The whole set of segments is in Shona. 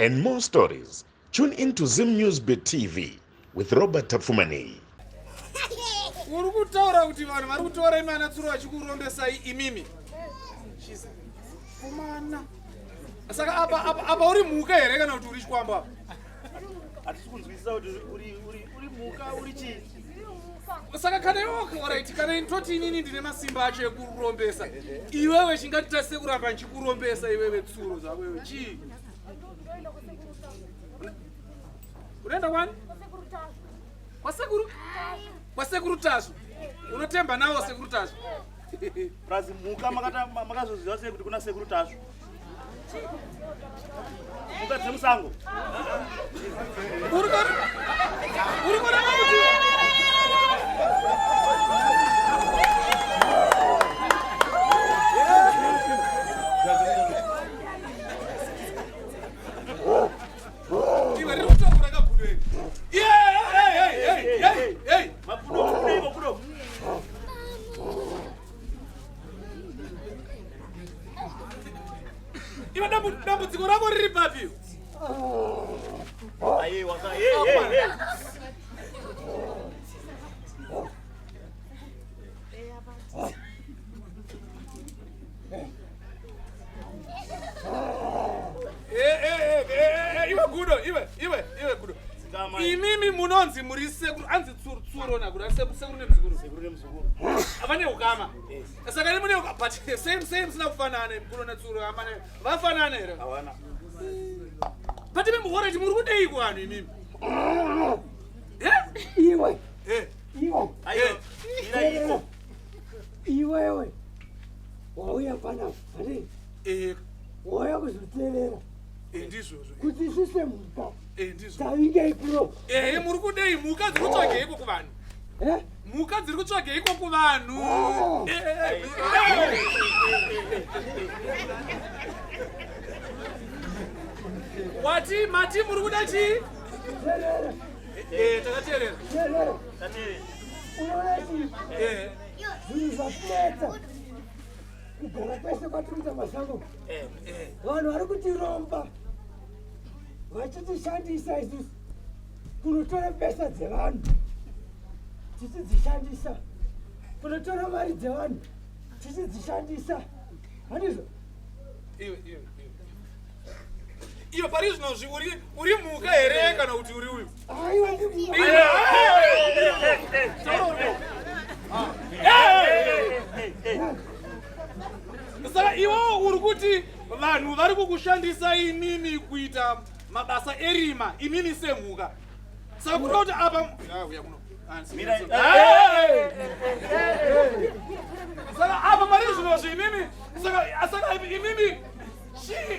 and more stories. Tune into Zim News Bit TV with Robert Tafumani. Urukutaura kuti vanhu vari kutora imana tsuro vachikurombesai imimi. Kumana. Saka apa uri mhuka here kana kuti uri chikwamba? Hatisi kunzwisisa kuti uri mhuka uri chii? Saka kana iwe alright kana ndoti inini ndine masimba acho ekurombesa. Iwewe chingatitase kuramba nchikurombesa iwewe tsuro dzako iwe chii? Unaenda kwani? Kwasekuru? Kwasekuru Tasvu. Unotemba nawo sekuru Tasvu. Prazi mhuka makazoziva sei kuti kuna sekuru Tasvu? Mhuka dzemusango. Uri kona kuti dambudziko rako riri papi? Iwe gudo. Imimi munonzi muri sekuru anzi tsuro na kuda sekuru nemzukuru. Avane ukama. Saka mune but same sina kufanana mkulo na tsuro amane vafanana here. Hawana. But mimi muhora ti muri kudei kwanu imimi. Iwe. Iwe. Ayo. Ila Iwewe. Wauya pana pane. Wauya kuzoteerera. Ndizvo. Kuti sise mhuka. Ndizvo. Tavinge ikuro. Muri kudei mhuka dziri kutsvage iko kuvanhu. Mhuka dziri kutsvage iko kuvanhu. Wati mati muri kuda chi? Takateerera. Unoona chi? Zvinhu zvatinetsa. Kugara kwese kwatiriita masango. Vanhu vari kutiromba. Vachitishandisa isusu kunotora pesa dzevanhu. Tichidzishandisa kunotora mari dzevanhu. Tichidzishandisa. Handizvo? Iwe pari zvino uri mhuka here kana kuti uri uyu? Aiwa ndimhuka. Saka iwewo uri kuti vanhu vari kukushandisa imimi kuita mabasa erima imimi semhuka. Saka kuda kuti apa saka apa pari zvino zvimimi saka imimi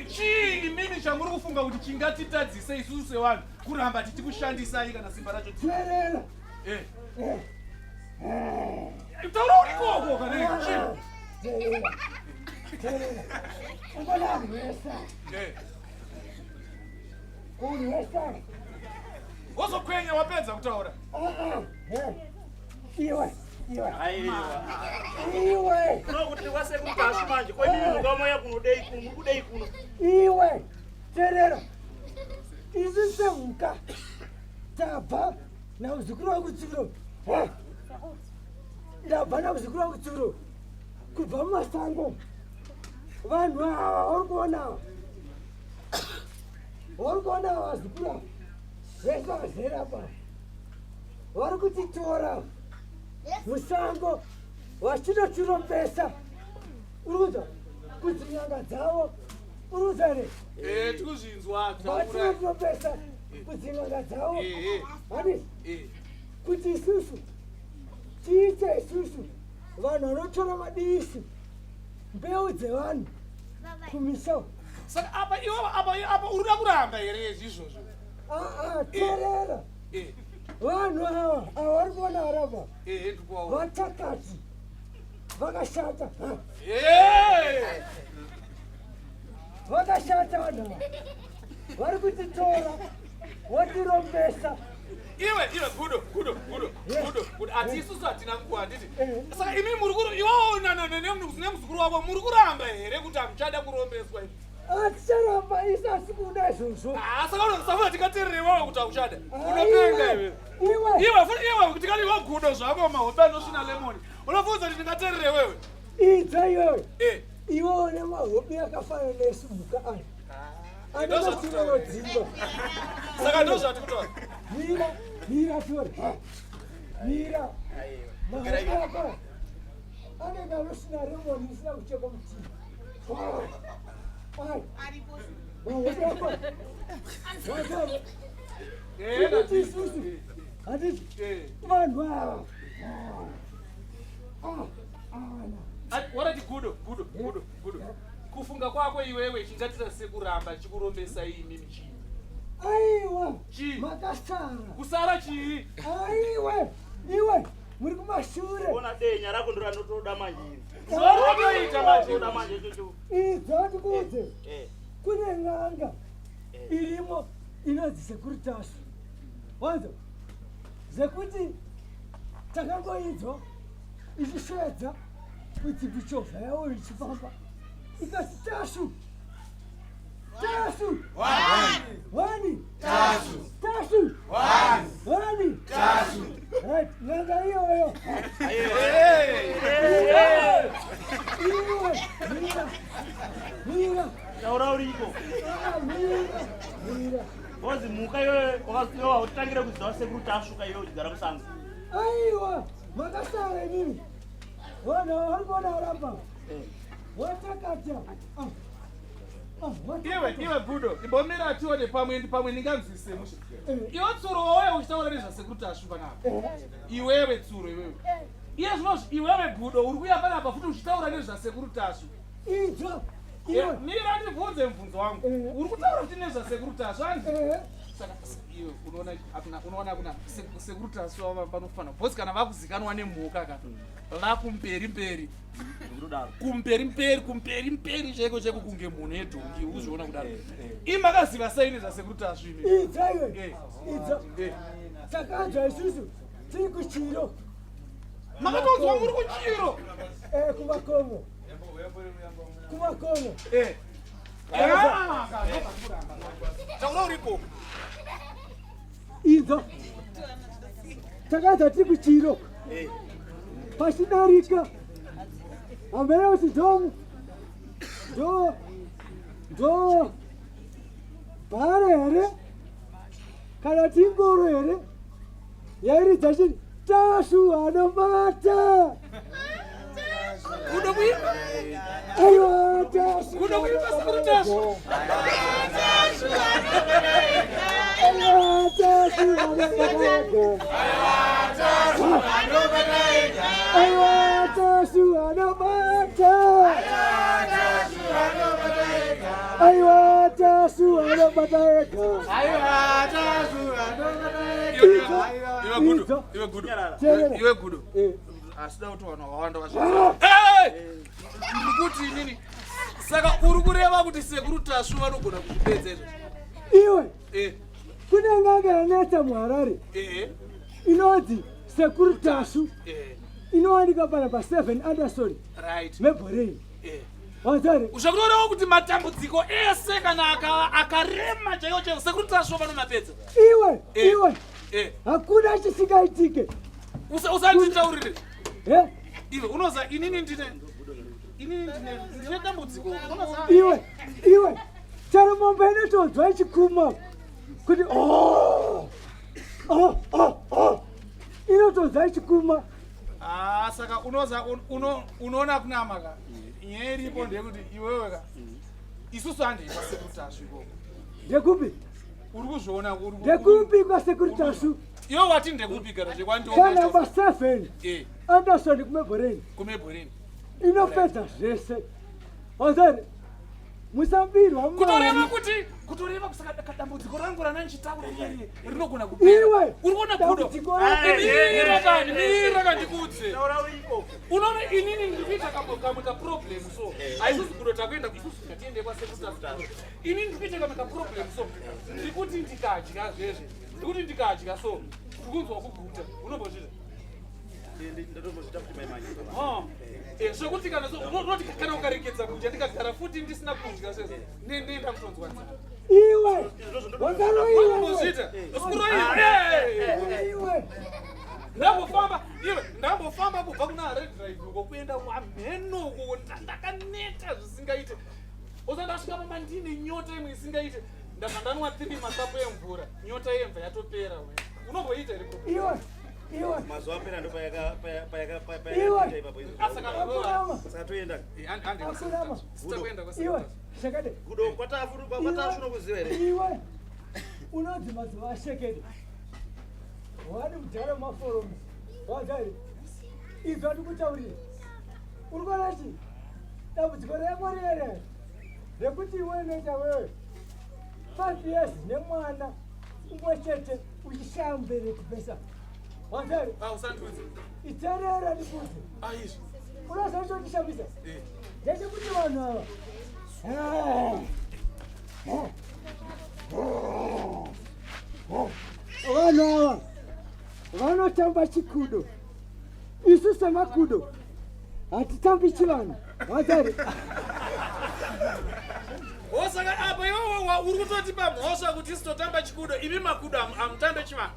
chii imimi chamuri kufunga kuti chingatitadzise isusu sevanhu kuramba tichikushandisai kana simba racho Teerera. taura urikoko kana chii? Ubona mhesa. Unhesa. Wozokwenya wapedza kutaura. Iwe. Nokuti wasekuru Tasvu manje kwemimi mhuka moya kudei kuno. Iwe. Teerera. Isu semhuka. Tabva nauzukuru wangu Tsuro. Ndabva nauzukuru wangu Tsuro. Kubva mumasango. Vanhu ava vari kuona vazukuru vese vazere apa vari kutitora musango vachinotirombesa. Uri kuzwa kuti nyanga dzavo uri kuzwa here? Tikuzvinzwa vachinotirombesa kuti nyanga dzavo hani kuti isusu tiite isusu vanhu vanotora madisi mbeu dzevanhu kumisha. Saka apa urida kuramba here izvizvozvo? Teerera. Vanhu ava vari kuona varamba vatakati vakashata. Vakashata vanhu ava vari kutitora votirombesa. Iwe gudo atisusu atina nguva nditi. Saka imi muri kuri iwo nemuzukuru wako muri kuramba here kuti hamuchada kurombeswa? Atisaramba isasikuna izvozvo. Saka unosafuna tikateererewawo kuti akushanda. Unopenga iwe. Iwe kuti kali wagudo zvako mahope anosvina lemoni. Unofunza kuti ndingateerere wewe. Idza iwewe. Iwe une mahope akafanana neSmhuka aya. Anodzimba. Saka ndozvati kutaura. Mira tori. Mira. Mahope ako. Anenge anosvina lemoni isina kuchekwa mutii. Mahope ako. Wakava. Kuti isusu. Handiti. Vanhu ava. Warati gudo. Kufunga kwako iwewe chingatisa sekuramba chikurombesa imi michini. Aiwa. Chii? Makasara. Kusara chii? Iwe. Muri kumashure. Ona denya rako ndo ranotoda manje. Zvanotoita manje. Toda manje chocho. Dzoti kuti. Kune n'anga irimo inodzi Securitas. Wanzo. Zekuti takangoidzwa ichisvedza kuti bichovha yawo ichifamba. Ikasi Tasvu. Wani. Right, n'anga iyoyo. Mira. Taura uriko. Mira. Bozi Mhuka iwe wakasiwa utangire kuziva Securitas ka iwe uchigara musango. Aiwa, makasara inini. Wana walibona alapa. Watakata. Iwe gudo, ibomera atione pamwe ninganzise mushe. Iwe tsuro wowe uchitaura nezvaSecuritas panapa. Iwewe tsuro iwewe. Iye zvinozvi iwewe gudo uri kuya panapa futi uchitaura nezvaSecuritas. Idzo. Mira ndibvunze mubvunzo wangu. Uri kutaura kuti nezvaSecuritas hanzi? Saka iwe unoona kuna Securitas wava panofanira. Bhosi kana vakuzikanwa neMhuka kana vakumberi. Kumberi cheko kunge munhu edhongi uzviona kudaro. Imakaziva sei nezvaSecuritas imi? Idza iwe. Takanzwa isusu tiri kuchiro. Makatonzwa muri kuchiro? Kumakomo. Taura uripo. Idzo. Takanzwa tiri kuchiro. Pashinarika. Ambera usi do bare here kana tingoro here yairi tashi Tasvu anobata. Kudo kuimba? Aiwa Tasvu. Kudo kuimba Securitas. Aiwa Tasvu anobata. Aiwa Tasvu anobata. Aiwa Tasvu anobata. Iwe gudo. Asida kuti vanhu vawanda kuti inini. Saka uri kureva kuti Securitas vanogona kuzvipedza izvo. Iwe. Kune n'anga yanetsa muHarare. Inodzi Securitas. Inowanika pana pa7 Anderson. Right. Meborei. Wazare. Uchakutorewo kuti matambudziko ese kana akarema chaiwo Securitas vanomapedza. Iwe. Hakuna chisingaitike. Usanditaurire. Iwe unoza inini ndine dambudziko. Iwe. Charo mombe inotonzwa ichikuma. Kuti inotonzwa ichikuma. Saka unoza unoona kunamaka. Nyaya iripo ndeyekuti iwewe ka. Isusu handei paSecuritas ikoko. Ndekupi? Uri kuzviona ndekupi kwaSecuritas? Iwe wati ndekupi gara chekwandiona. Kana number 7. Anderson kumeboreni. Inopedza zvese. Wazare. Musambirwa Mwari. Kutoreva kusaka dambudziko rangu rananchitaura nyeri rinogona kupera. Iwe. Uri kuona gudo. Mira kandikudze. Unoona inini ndikuita kamwe ka problem so. Haisizi gudo takuenda isusu ngatiende kwaSecuritas. Inini ndikuita kamwe ka problem so. Ndikuti ndikadya zvezve. Ndikuti ndikadya so. Ndikunzwa kuguta. Unombozvida. Sokuti kana noti kana ukarekedza kudya ndikagara futi ndisina kudya sese ndenda kutonzwa iwe wangazvita iwe ndambofamba kubva kuna red drive kokuenda wamheno ndakaneta zvisingaite usandasvika pama ndine nyota imwe isingaite ndabva ndanwa 3 masapo emvura nyota yemva yatopera unomboita iwe mazuva apera ndo kudo kwatafuno kuziva here iwe unonzi mazuva ashekede wani mudhara maforomu wazari izvo andikutaurira uri kwanati dambudziko remorere rekuti iwe unoita wewe 5 years nemwana umwe chete uchishambere kupesa wazari iterera ndikuti unozochotishambisa ndechekuti vanhu ava vanhu ava vanotamba chikudo isu semakudo hatitambi chivanhu wazari osaka apa iwewe uri kutoti pamhosva kuti isitotamba chikudo imi makudo amutambe chivanhu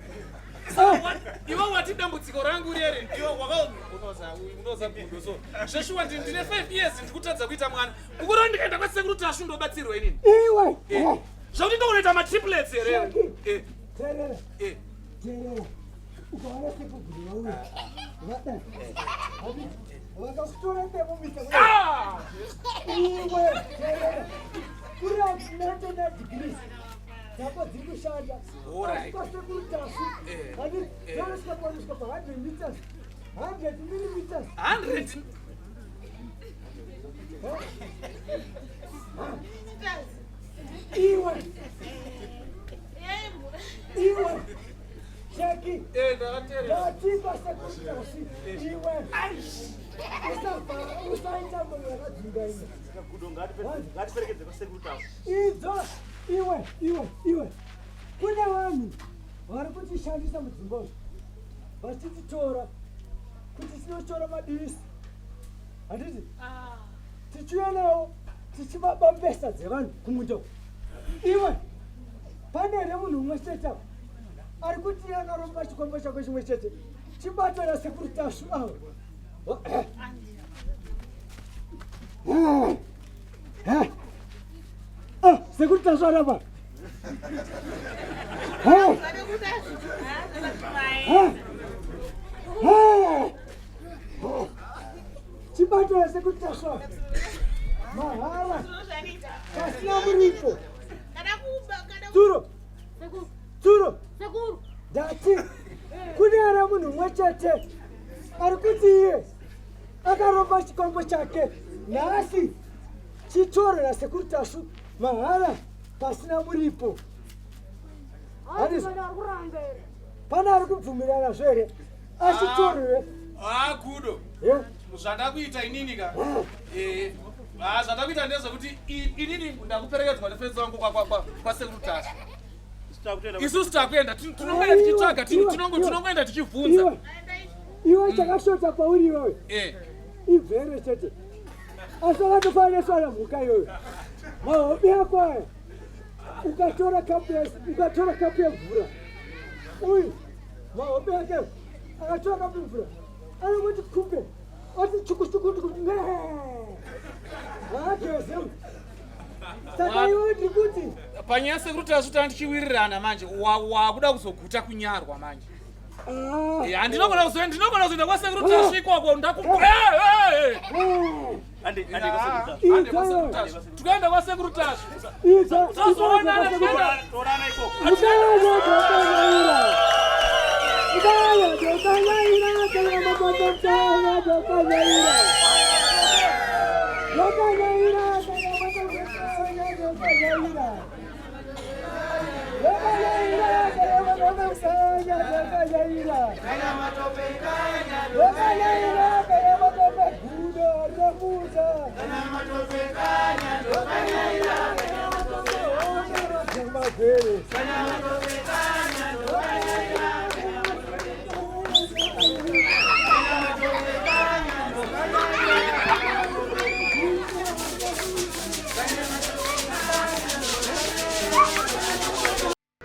iwe wati dambudziko rangu reri ndiwe unoza kudo so zveshuwa ndine 5 years ndikutadza kuita mwana ukuro ndikaenda kwasekuru Tasvu ndobatsirwa inini iwe zvakuti ndounoita matriplets here terera ukaona sekuguru wauya vada vakakutora ndemumisa iwe terera kuri atinatenda degrees dzako dziri kushanda kwasekuru Tasvu ati zvanosvika pa 100 meters 100 millimeters 100 iwe shaki ndatipa sekuru Tasvu iwe usaita munhu yakadzinga ine kudo ngatiperekedze kwasekuru Tasvu iwe kune vanhu vari kutishandisa mudzimbozvo vachititora kuti tinotora madivisi handiti tichiuya navo tichivabambesa dzevanhu kumundo iwe pane remunhu umwe chete ari kuti akaromba chikombo chako chimwe chete chibatana sekuru Tasvu avo sekuru Tasvu arapa chibatana sekuru Tasvu mahala pasina muripo tsuro ndati kune ari munhu umwe chete ari kuti iye akaromba chikombo chake nhasi chitorera sekuru Tasvu mahala pasina muripo pana ari kubvumirana zvere achitorere kudo zvandakuita inini ka zvandakuita ndezvekuti inini ndakuperekedzwa nefenzi wangu kwasekuru Tasvu isusu takuenda tinongoenda tichitsvaga tinongoenda tichibvunza iwe chakashota pauri iwewe ibvere chete asi akatofaneswana mhuka iyoyo mahobi ako aya ukatora kapu yemvura uyu mahobi ake akatora kapu yemvura anongoti kupe ati chukuchukutuku haagezemu saka iwe ndikuti panyaya sekuru Tasvu tandichiwirirana manje wakuda kuzoguta kunyarwa manje ndinogona kuzoenda kwasekuru Tasvu ikwako tukaenda kwasekuru Tasvu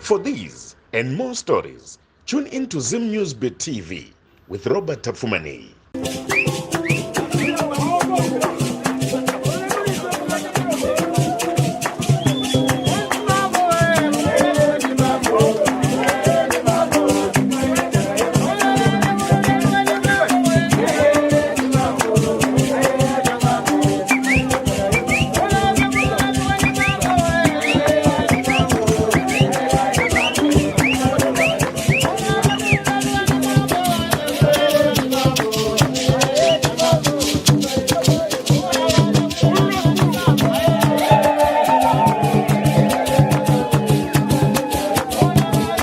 For these and more stories, tune into Zim News Bet TV with Robert Tafumani.